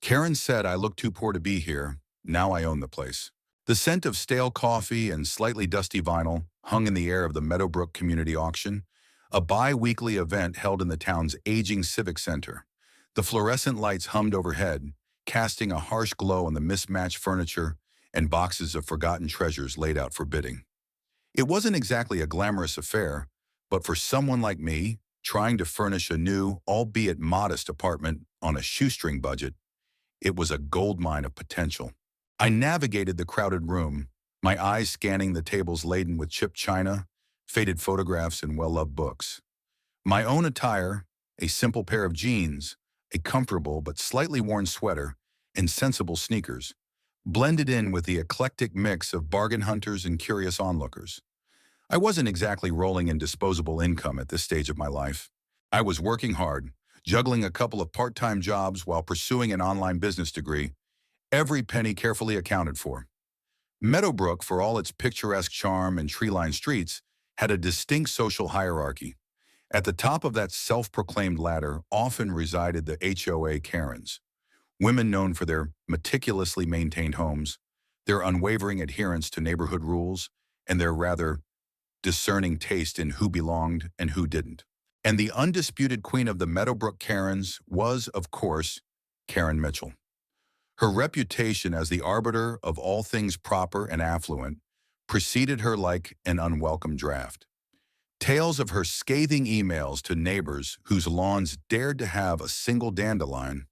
Karen said I look too poor to be here. Now I own the place. The scent of stale coffee and slightly dusty vinyl hung in the air of the Meadowbrook Community Auction, a bi-weekly event held in the town's aging civic center. The fluorescent lights hummed overhead, casting a harsh glow on the mismatched furniture and boxes of forgotten treasures laid out for bidding. It wasn't exactly a glamorous affair, but for someone like me, trying to furnish a new, albeit modest apartment on a shoestring budget, it was a goldmine of potential. I navigated the crowded room, my eyes scanning the tables laden with chipped china, faded photographs, and well-loved books. My own attire, a simple pair of jeans, a comfortable but slightly worn sweater, and sensible sneakers, blended in with the eclectic mix of bargain hunters and curious onlookers. I wasn't exactly rolling in disposable income at this stage of my life. I was working hard, juggling a couple of part-time jobs while pursuing an online business degree, every penny carefully accounted for. Meadowbrook, for all its picturesque charm and tree-lined streets, had a distinct social hierarchy. At the top of that self-proclaimed ladder often resided the HOA Karens, women known for their meticulously maintained homes, their unwavering adherence to neighborhood rules, and their rather discerning taste in who belonged and who didn't. And the undisputed queen of the Meadowbrook Karens was, of course, Karen Mitchell. Her reputation as the arbiter of all things proper and affluent preceded her like an unwelcome draft. Tales of her scathing emails to neighbors whose lawns dared to have a single dandelion,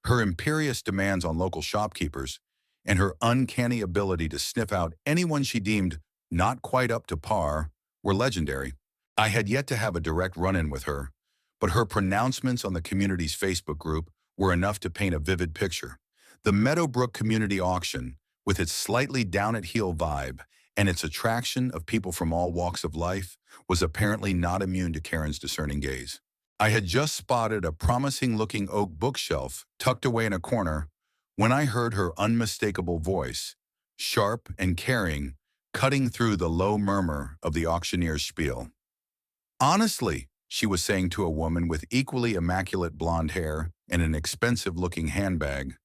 her imperious demands on local shopkeepers, and her uncanny ability to sniff out anyone she deemed not quite up to par were legendary. I had yet to have a direct run-in with her, but her pronouncements on the community's Facebook group were enough to paint a vivid picture. The Meadowbrook Community Auction, with its slightly down-at-heel vibe and its attraction of people from all walks of life, was apparently not immune to Karen's discerning gaze. I had just spotted a promising-looking oak bookshelf tucked away in a corner when I heard her unmistakable voice, sharp and caring, cutting through the low murmur of the auctioneer's spiel. Honestly, she was saying to a woman with equally immaculate blonde hair and an expensive-looking handbag,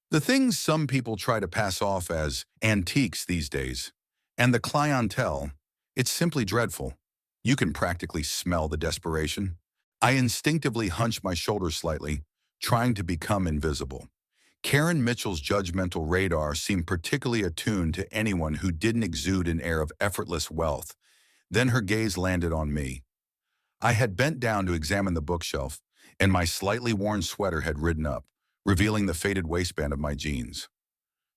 the things some people try to pass off as antiques these days, and the clientele, it's simply dreadful. You can practically smell the desperation. I instinctively hunched my shoulders slightly, trying to become invisible. Karen Mitchell's judgmental radar seemed particularly attuned to anyone who didn't exude an air of effortless wealth. Then her gaze landed on me. I had bent down to examine the bookshelf, and my slightly worn sweater had ridden up, revealing the faded waistband of my jeans.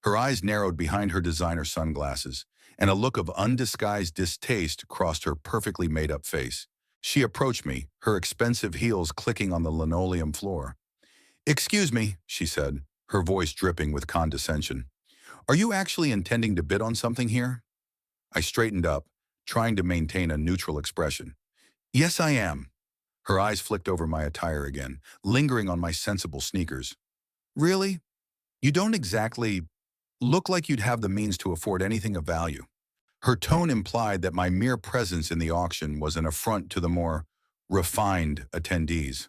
Her eyes narrowed behind her designer sunglasses, and a look of undisguised distaste crossed her perfectly made-up face. She approached me, her expensive heels clicking on the linoleum floor. "Excuse me," she said, her voice dripping with condescension. "Are you actually intending to bid on something here?" I straightened up, trying to maintain a neutral expression. "Yes, I am." Her eyes flicked over my attire again, lingering on my sensible sneakers. "Really? You don't exactly look like you'd have the means to afford anything of value." Her tone implied that my mere presence in the auction was an affront to the more refined attendees.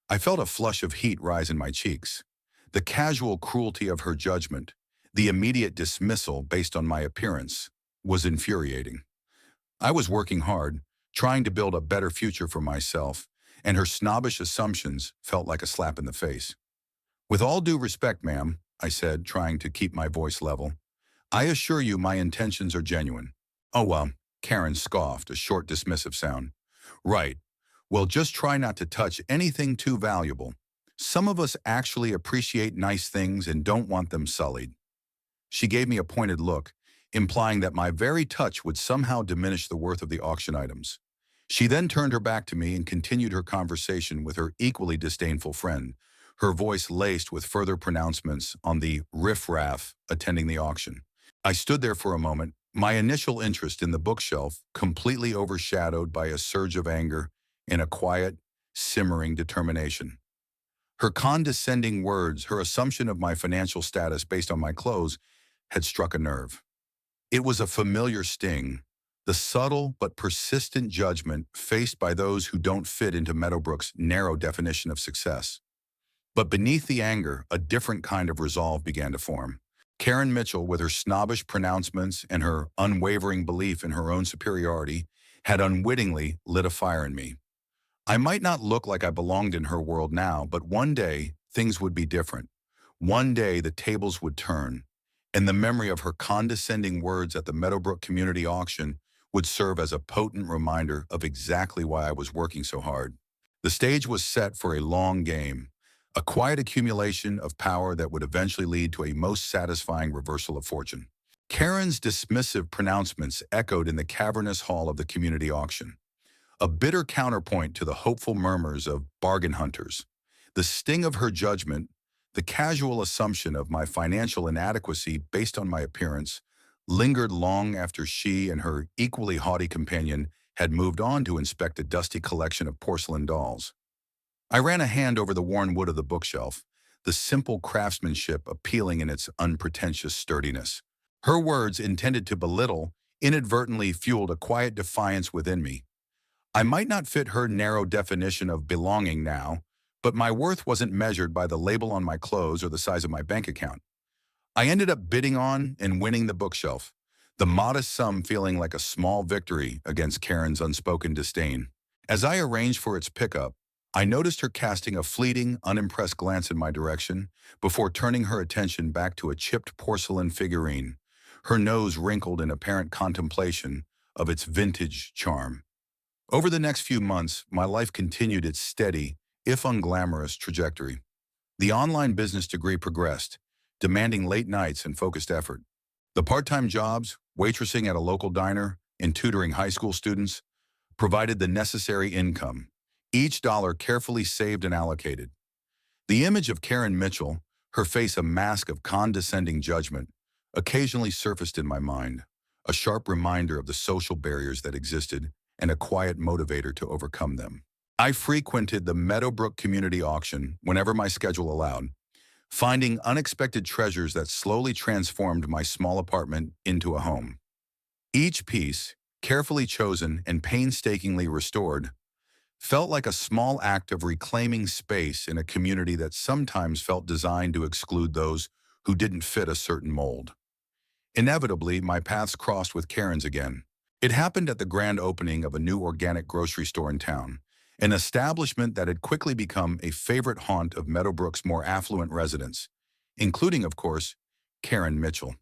I felt a flush of heat rise in my cheeks. The casual cruelty of her judgment, the immediate dismissal based on my appearance, was infuriating. I was working hard, trying to build a better future for myself, and her snobbish assumptions felt like a slap in the face. "With all due respect, ma'am," I said, trying to keep my voice level, "I assure you my intentions are genuine." "Oh, well," Karen scoffed, a short dismissive sound. "Right. Well, just try not to touch anything too valuable. Some of us actually appreciate nice things and don't want them sullied." She gave me a pointed look, implying that my very touch would somehow diminish the worth of the auction items. She then turned her back to me and continued her conversation with her equally disdainful friend, her voice laced with further pronouncements on the riffraff attending the auction. I stood there for a moment, my initial interest in the bookshelf completely overshadowed by a surge of anger and a quiet, simmering determination. Her condescending words, her assumption of my financial status based on my clothes, had struck a nerve. It was a familiar sting, the subtle but persistent judgment faced by those who don't fit into Meadowbrook's narrow definition of success. But beneath the anger, a different kind of resolve began to form. Karen Mitchell, with her snobbish pronouncements and her unwavering belief in her own superiority, had unwittingly lit a fire in me. I might not look like I belonged in her world now, but one day things would be different. One day the tables would turn, and the memory of her condescending words at the Meadowbrook community auction would serve as a potent reminder of exactly why I was working so hard. The stage was set for a long game, a quiet accumulation of power that would eventually lead to a most satisfying reversal of fortune. Karen's dismissive pronouncements echoed in the cavernous hall of the community auction, a bitter counterpoint to the hopeful murmurs of bargain hunters. The sting of her judgment, the casual assumption of my financial inadequacy based on my appearance, lingered long after she and her equally haughty companion had moved on to inspect a dusty collection of porcelain dolls. I ran a hand over the worn wood of the bookshelf, the simple craftsmanship appealing in its unpretentious sturdiness. Her words, intended to belittle, inadvertently fueled a quiet defiance within me. I might not fit her narrow definition of belonging now, but my worth wasn't measured by the label on my clothes or the size of my bank account. I ended up bidding on and winning the bookshelf, the modest sum feeling like a small victory against Karen's unspoken disdain. As I arranged for its pickup, I noticed her casting a fleeting, unimpressed glance in my direction before turning her attention back to a chipped porcelain figurine, her nose wrinkled in apparent contemplation of its vintage charm. Over the next few months, my life continued its steady, if unglamorous, trajectory. The online business degree progressed, demanding late nights and focused effort. The part-time jobs, waitressing at a local diner and tutoring high school students, provided the necessary income, each dollar carefully saved and allocated. The image of Karen Mitchell, her face a mask of condescending judgment, occasionally surfaced in my mind, a sharp reminder of the social barriers that existed and a quiet motivator to overcome them. I frequented the Meadowbrook community auction whenever my schedule allowed, finding unexpected treasures that slowly transformed my small apartment into a home. Each piece, carefully chosen and painstakingly restored, felt like a small act of reclaiming space in a community that sometimes felt designed to exclude those who didn't fit a certain mold. Inevitably, my paths crossed with Karen's again. It happened at the grand opening of a new organic grocery store in town, an establishment that had quickly become a favorite haunt of Meadowbrook's more affluent residents, including, of course, Karen Mitchell.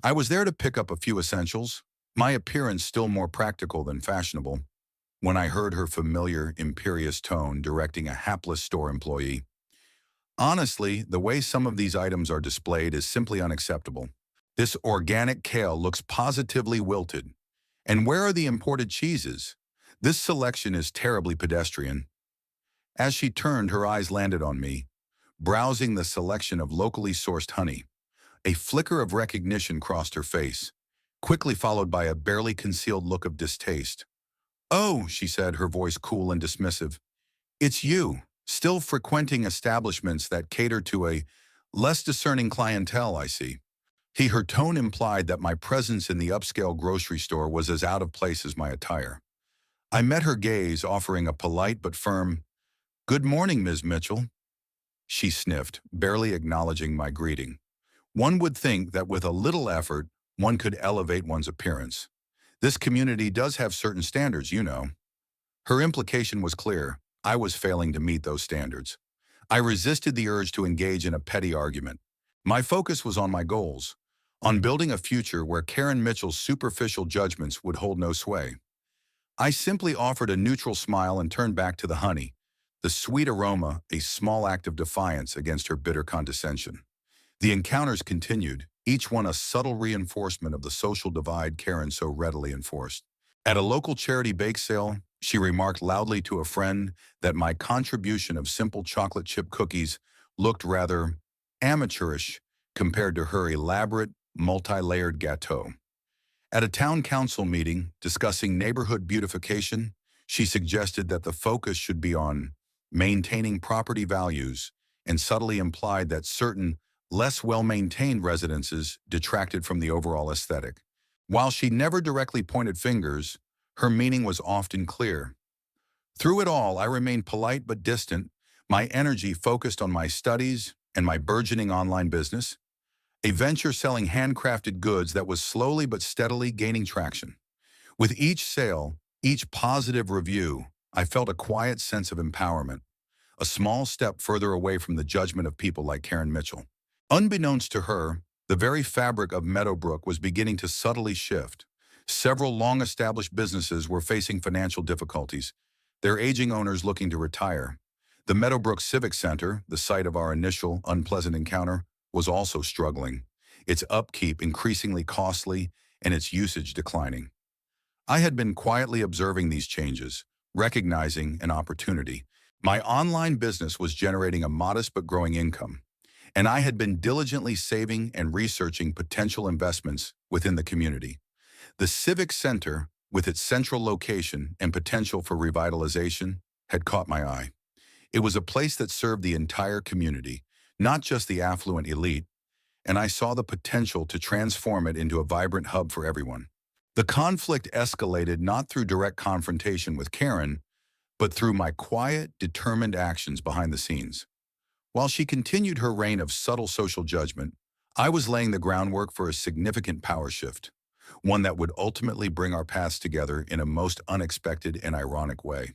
I was there to pick up a few essentials, my appearance still more practical than fashionable, when I heard her familiar, imperious tone directing a hapless store employee. Honestly, the way some of these items are displayed is simply unacceptable. This organic kale looks positively wilted. And where are the imported cheeses? This selection is terribly pedestrian. As she turned, her eyes landed on me, browsing the selection of locally sourced honey. A flicker of recognition crossed her face, quickly followed by a barely concealed look of distaste. "Oh," she said, her voice cool and dismissive. "It's you, still frequenting establishments that cater to a less discerning clientele, I see." Her tone implied that my presence in the upscale grocery store was as out of place as my attire. I met her gaze, offering a polite but firm, "Good morning, Ms. Mitchell." She sniffed, barely acknowledging my greeting. One would think that with a little effort, one could elevate one's appearance. This community does have certain standards, you know. Her implication was clear. I was failing to meet those standards. I resisted the urge to engage in a petty argument. My focus was on my goals, on building a future where Karen Mitchell's superficial judgments would hold no sway. I simply offered a neutral smile and turned back to the honey, the sweet aroma a small act of defiance against her bitter condescension. The encounters continued, each one a subtle reinforcement of the social divide Karen so readily enforced. At a local charity bake sale, she remarked loudly to a friend that my contribution of simple chocolate chip cookies looked rather amateurish compared to her elaborate, multi-layered gâteau. At a town council meeting discussing neighborhood beautification, she suggested that the focus should be on maintaining property values and subtly implied that certain less well-maintained residences detracted from the overall aesthetic. While she never directly pointed fingers, her meaning was often clear. Through it all, I remained polite but distant, My energy focused on my studies and my burgeoning online business, a venture selling handcrafted goods that was slowly but steadily gaining traction. With each sale, each positive review, I felt a quiet sense of empowerment, a small step further away from the judgment of people like Karen Mitchell. Unbeknownst to her, the very fabric of Meadowbrook was beginning to subtly shift. Several long-established businesses were facing financial difficulties, their aging owners looking to retire. The Meadowbrook Civic Center, the site of our initial unpleasant encounter, was also struggling, its upkeep increasingly costly and its usage declining. I had been quietly observing these changes, recognizing an opportunity. My online business was generating a modest but growing income, and I had been diligently saving and researching potential investments within the community. The Civic Center, with its central location and potential for revitalization, had caught my eye. It was a place that served the entire community, not just the affluent elite, and I saw the potential to transform it into a vibrant hub for everyone. The conflict escalated not through direct confrontation with Karen, but through my quiet, determined actions behind the scenes. While she continued her reign of subtle social judgment, I was laying the groundwork for a significant power shift, one that would ultimately bring our paths together in a most unexpected and ironic way.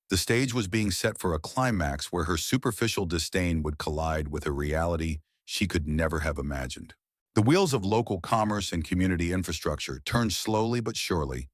The stage was being set for a climax where her superficial disdain would collide with a reality she could never have imagined. The wheels of local commerce and community infrastructure turned slowly but surely,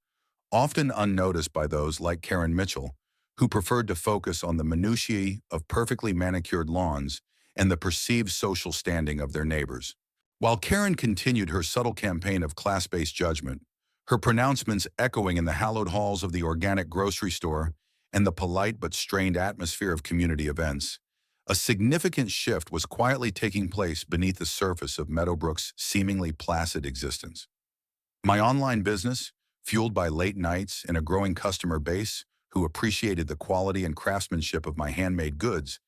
often unnoticed by those like Karen Mitchell, who preferred to focus on the minutiae of perfectly manicured lawns and the perceived social standing of their neighbors. While Karen continued her subtle campaign of class-based judgment, her pronouncements echoing in the hallowed halls of the organic grocery store and the polite but strained atmosphere of community events, a significant shift was quietly taking place beneath the surface of Meadowbrook's seemingly placid existence. My online business, fueled by late nights and a growing customer base who appreciated the quality and craftsmanship of my handmade goods,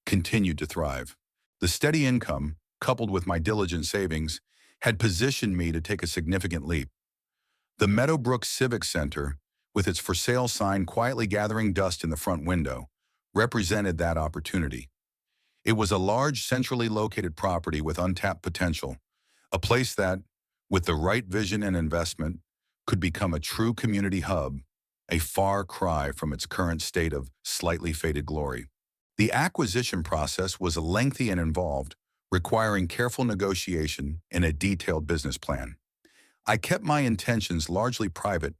continued to thrive. The steady income, coupled with my diligent savings, had positioned me to take a significant leap. The Meadowbrook Civic Center, with its for sale sign quietly gathering dust in the front window, represented that opportunity. It was a large, centrally located property with untapped potential, a place that, with the right vision and investment, could become a true community hub, a far cry from its current state of slightly faded glory. The acquisition process was lengthy and involved, requiring careful negotiation and a detailed business plan. I kept my intentions largely private,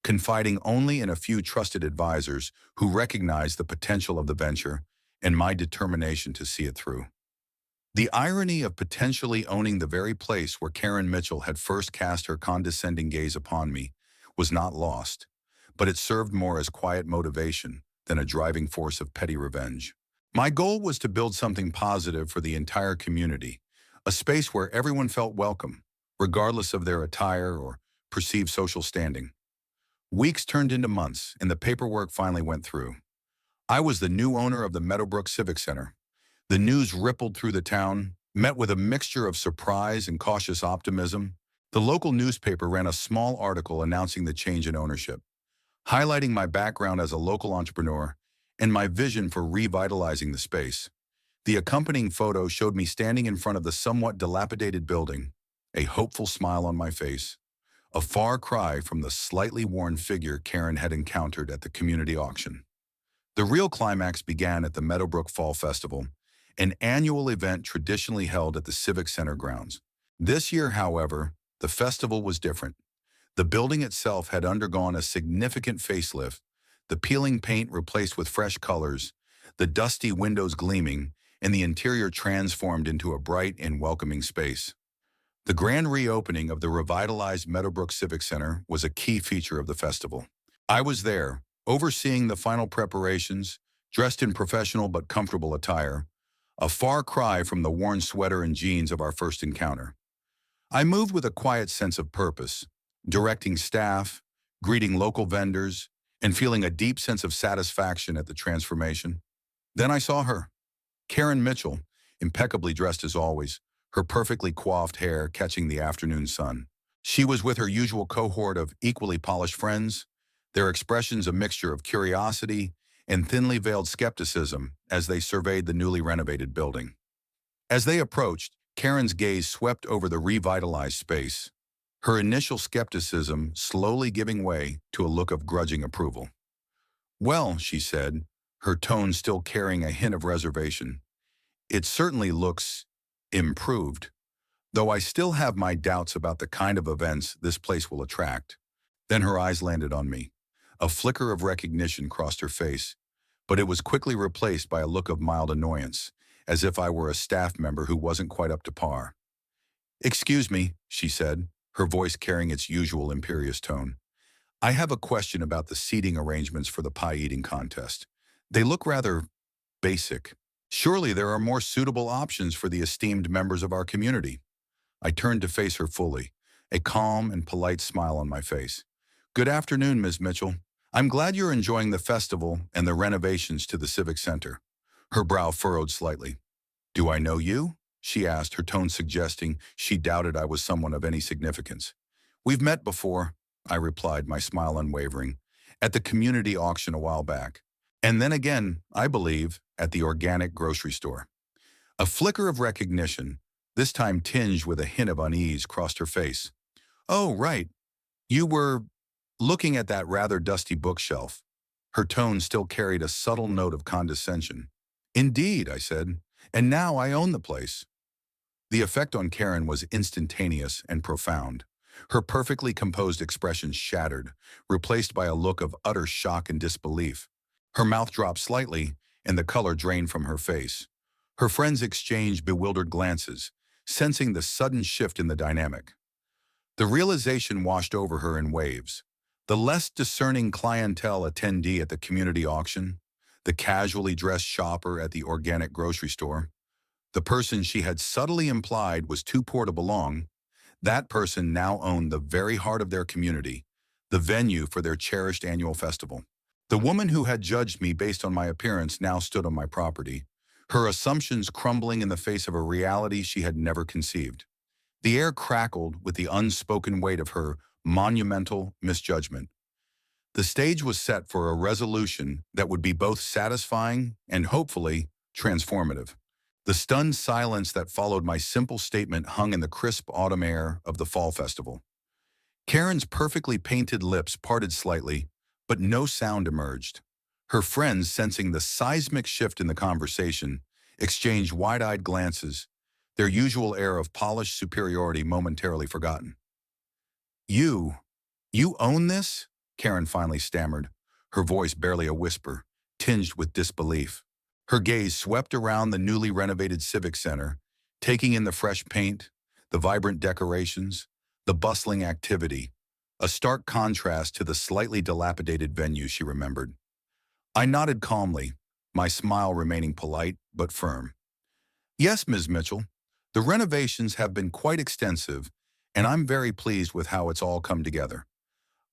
confiding only in a few trusted advisors who recognized the potential of the venture and my determination to see it through. The irony of potentially owning the very place where Karen Mitchell had first cast her condescending gaze upon me was not lost, but it served more as quiet motivation than a driving force of petty revenge. My goal was to build something positive for the entire community, a space where everyone felt welcome, regardless of their attire or perceived social standing. Weeks turned into months, and the paperwork finally went through. I was the new owner of the Meadowbrook Civic Center. The news rippled through the town, met with a mixture of surprise and cautious optimism. The local newspaper ran a small article announcing the change in ownership, highlighting my background as a local entrepreneur and my vision for revitalizing the space. The accompanying photo showed me standing in front of the somewhat dilapidated building, a hopeful smile on my face, a far cry from the slightly worn figure Karen had encountered at the community auction. The real climax began at the Meadowbrook Fall Festival, an annual event traditionally held at the Civic Center grounds. This year, however, the festival was different. The building itself had undergone a significant facelift, the peeling paint replaced with fresh colors, the dusty windows gleaming, and the interior transformed into a bright and welcoming space. The grand reopening of the revitalized Meadowbrook Civic Center was a key feature of the festival. I was there, overseeing the final preparations, dressed in professional but comfortable attire, a far cry from the worn sweater and jeans of our first encounter. I moved with a quiet sense of purpose, directing staff, greeting local vendors, and feeling a deep sense of satisfaction at the transformation. Then I saw her, Karen Mitchell, impeccably dressed as always, her perfectly coiffed hair catching the afternoon sun. She was with her usual cohort of equally polished friends, their expressions a mixture of curiosity and thinly veiled skepticism as they surveyed the newly renovated building. As they approached, Karen's gaze swept over the revitalized space, her initial skepticism slowly giving way to a look of grudging approval. "Well," she said, her tone still carrying a hint of reservation, "it certainly looks improved, though I still have my doubts about the kind of events this place will attract." Then her eyes landed on me. A flicker of recognition crossed her face, but it was quickly replaced by a look of mild annoyance, as if I were a staff member who wasn't quite up to par. "Excuse me," she said, her voice carrying its usual imperious tone. "I have a question about the seating arrangements for the pie-eating contest. They look rather basic. Surely there are more suitable options for the esteemed members of our community." I turned to face her fully, a calm and polite smile on my face. "Good afternoon, Ms. Mitchell. I'm glad you're enjoying the festival and the renovations to the Civic Center." Her brow furrowed slightly. "Do I know you?" she asked, her tone suggesting she doubted I was someone of any significance. "We've met before," I replied, my smile unwavering, "at the community auction a while back. And then again, I believe, at the organic grocery store." A flicker of recognition, this time tinged with a hint of unease, crossed her face. "Oh, right. You were looking at that rather dusty bookshelf." Her tone still carried a subtle note of condescension. "Indeed," I said, "and now I own the place." The effect on Karen was instantaneous and profound. Her perfectly composed expression shattered, replaced by a look of utter shock and disbelief. Her mouth dropped slightly, and the color drained from her face. Her friends exchanged bewildered glances, sensing the sudden shift in the dynamic. The realization washed over her in waves. The less discerning clientele attendee at the community auction, the casually dressed shopper at the organic grocery store, the person she had subtly implied was too poor to belong, that person now owned the very heart of their community, the venue for their cherished annual festival. The woman who had judged me based on my appearance now stood on my property, her assumptions crumbling in the face of a reality she had never conceived. The air crackled with the unspoken weight of her monumental misjudgment. The stage was set for a resolution that would be both satisfying and, hopefully, transformative. The stunned silence that followed my simple statement hung in the crisp autumn air of the fall festival. Karen's perfectly painted lips parted slightly, but no sound emerged. Her friends, sensing the seismic shift in the conversation, exchanged wide-eyed glances, their usual air of polished superiority momentarily forgotten. You own this?" Karen finally stammered, her voice barely a whisper, tinged with disbelief. Her gaze swept around the newly renovated Civic Center, taking in the fresh paint, the vibrant decorations, the bustling activity, a stark contrast to the slightly dilapidated venue she remembered. I nodded calmly, my smile remaining polite but firm. "Yes, Ms. Mitchell, the renovations have been quite extensive, and I'm very pleased with how it's all come together.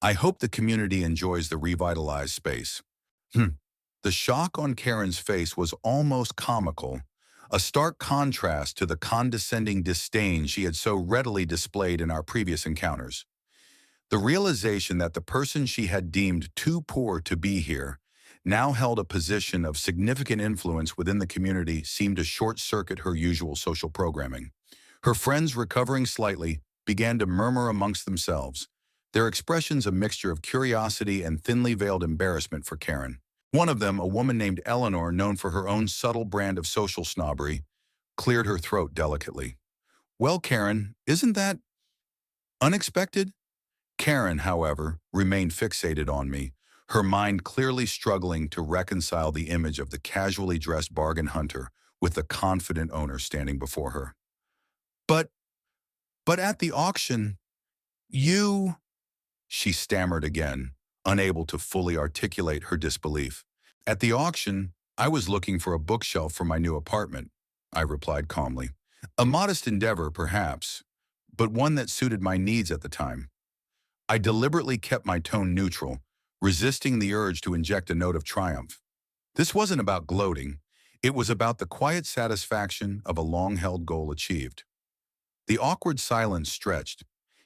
I hope the community enjoys the revitalized space." The shock on Karen's face was almost comical, a stark contrast to the condescending disdain she had so readily displayed in our previous encounters. The realization that the person she had deemed too poor to be here now held a position of significant influence within the community seemed to short-circuit her usual social programming. Her friends, recovering slightly, began to murmur amongst themselves, their expressions a mixture of curiosity and thinly veiled embarrassment for Karen. One of them, a woman named Eleanor, known for her own subtle brand of social snobbery, cleared her throat delicately. "Well, Karen, isn't that unexpected?" Karen, however, remained fixated on me, her mind clearly struggling to reconcile the image of the casually dressed bargain hunter with the confident owner standing before her. But, but at the auction, you," she stammered again, unable to fully articulate her disbelief. "At the auction, I was looking for a bookshelf for my new apartment," I replied calmly. "A modest endeavor, perhaps, but one that suited my needs at the time." I deliberately kept my tone neutral, resisting the urge to inject a note of triumph. This wasn't about gloating. It was about the quiet satisfaction of a long-held goal achieved. The awkward silence stretched.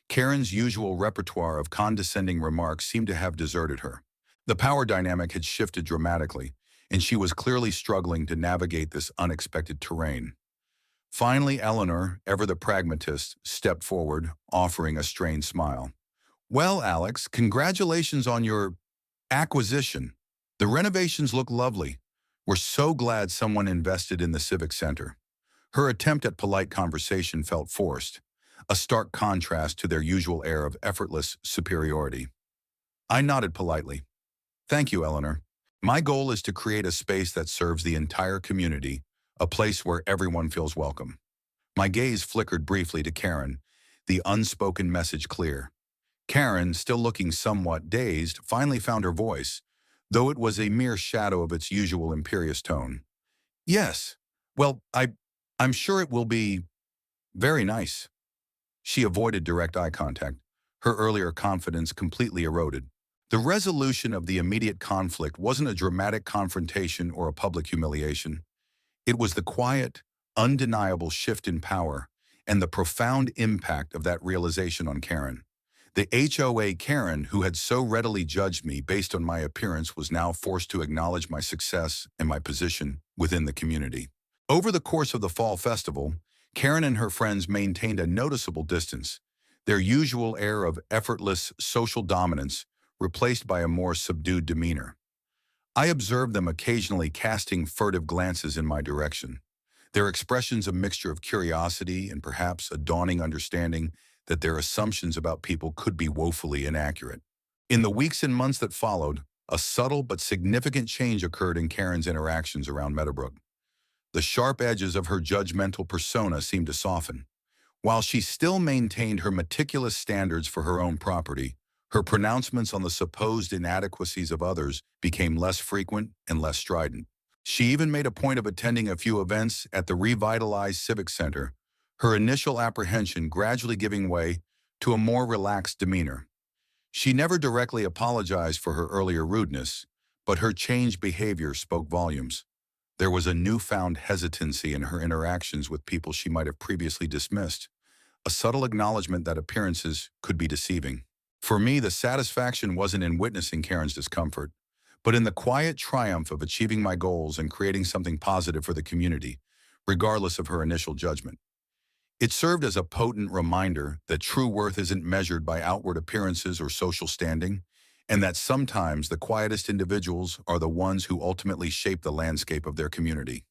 Karen's usual repertoire of condescending remarks seemed to have deserted her. The power dynamic had shifted dramatically, and she was clearly struggling to navigate this unexpected terrain. Finally, Eleanor, ever the pragmatist, stepped forward, offering a strained smile. Well, Alex, congratulations on your acquisition. The renovations look lovely. We're so glad someone invested in the Civic Center. Her attempt at polite conversation felt forced, a stark contrast to their usual air of effortless superiority. I nodded politely. Thank you, Eleanor. My goal is to create a space that serves the entire community, a place where everyone feels welcome. My gaze flickered briefly to Karen, the unspoken message clear. Karen, still looking somewhat dazed, finally found her voice, though it was a mere shadow of its usual imperious tone. Yes. Well, I'm sure it will be very nice. She avoided direct eye contact, her earlier confidence completely eroded. The resolution of the immediate conflict wasn't a dramatic confrontation or a public humiliation. It was the quiet, undeniable shift in power and the profound impact of that realization on Karen. The HOA Karen, who had so readily judged me based on my appearance, was now forced to acknowledge my success and my position within the community. Over the course of the fall festival, Karen and her friends maintained a noticeable distance, their usual air of effortless social dominance replaced by a more subdued demeanor. I observed them occasionally casting furtive glances in my direction, their expressions a mixture of curiosity and perhaps a dawning understanding that their assumptions about people could be woefully inaccurate. In the weeks and months that followed, a subtle but significant change occurred in Karen's interactions around Meadowbrook. The sharp edges of her judgmental persona seemed to soften. While she still maintained her meticulous standards for her own property, her pronouncements on the supposed inadequacies of others became less frequent and less strident. She even made a point of attending a few events at the revitalized Civic Center, her initial apprehension gradually giving way to a more relaxed demeanor. She never directly apologized for her earlier rudeness, but her changed behavior spoke volumes. There was a newfound hesitancy in her interactions with people she might have previously dismissed, a subtle acknowledgement that appearances could be deceiving. For me, the satisfaction wasn't in witnessing Karen's discomfort, but in the quiet triumph of achieving my goals and creating something positive for the community, regardless of her initial judgment. It served as a potent reminder that true worth isn't measured by outward appearances or social standing, and that sometimes the quietest individuals are the ones who ultimately shape the landscape of their community.